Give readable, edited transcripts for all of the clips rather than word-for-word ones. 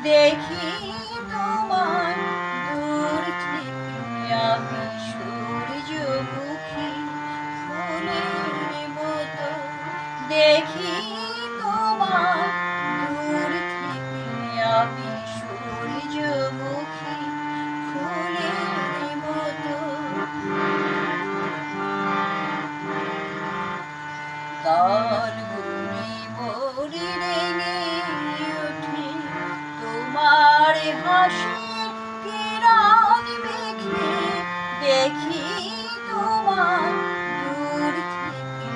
দেখি তোমায় দূর থেকে আমি সূর্যমুখী ফুলের মতো। দেখি তোমায় দূর থেকে আমি সূর্যমুখী ফুলের মতো। গান গুনি মরি রেঙে ওঠে তোমার হাসির কিরণ মেখে। দেখি তোমায় দূর থেকে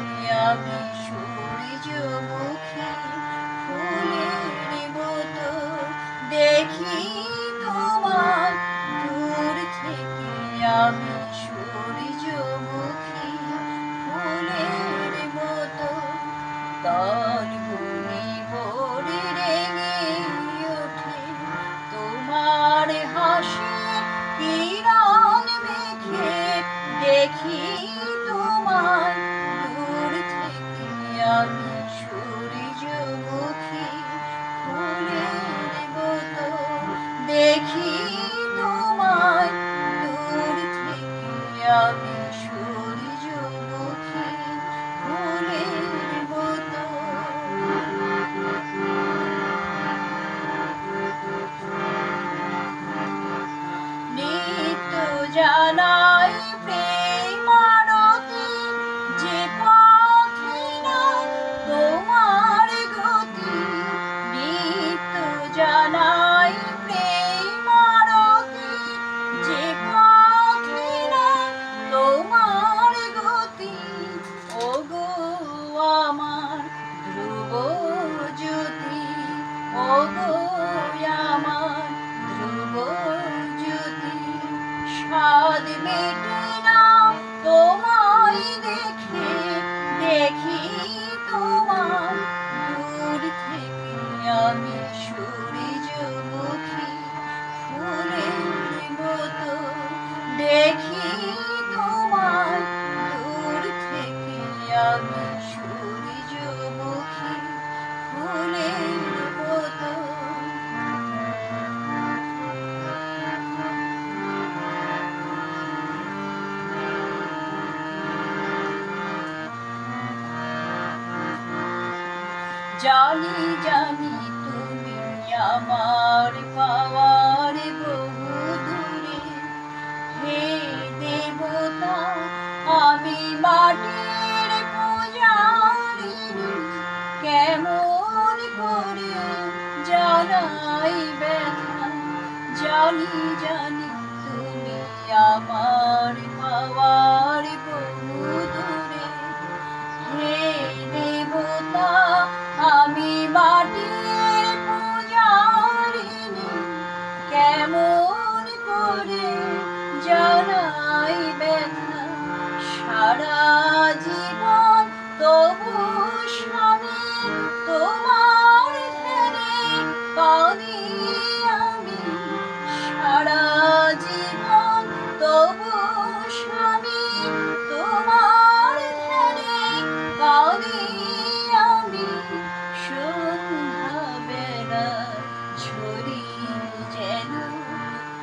আমি সূর্যমুখী ফুলের মতো। দেখি তোমায় দূর থেকে আমি সূর্যমুখী ফুলের মতো। গান গুনি ভোরে রেঙে ওঠে তোমার হাসির কিরণ মেখে। দেখি তোমায় দূর থেকে আমি সূর্যমুখী ফুলের মতো। দেখি তোমায় দূর থেকে আমি সূর্যমুখী ফুলের মতো। নিত্য জানাই প্রেম আরতি, যে পথে নাই তোমার গতি। নিত্য জানাই প্রেম আরতি, যে পথে নাই তোমার গতি। ওগো আমার ধ্রুব জ্যোতি, ওগো আমার ধ্রুব জ্যোতি। স্বাদ মেটে না তোমায় দেখে। দেখি তোমায় দূর থেকে আমি সূর্যমুখী ফুলের মতো। দেখি তোমায় দূর থেকে আমি সূর্যমুখী ফুলের মতো। জানি জানি তুমি আমার পাওয়ার বহু দূরে। হে দেবতা আমি মাটির পূজারিণী। কেমন করে জানাই ব্যথা। জানি জানি তুমি আমার পাওয়ার বহু দূরে। হে দেবতা আমি মাটির পূজারিণী। কেমন করে জানাই ব্যথা। সারা জীবন তবু স্বামী তোমার ধ্যানে পানি আমি। সারা জীবন তবু স্বামী তোমার ধ্যানে পানি আমি। সন্ধ্যা বেলা ঝরি যেন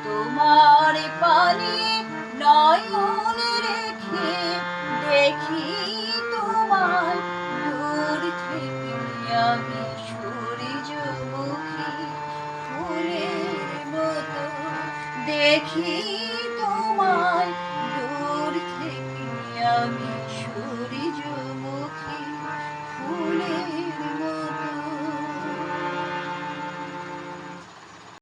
তোমার পানি নয়ন রেখে। দেখি তোমায় দূর থেকে আমি সূর্যমুখী ফুলের মতো। দেখি তোমায় দূর থেকে আমি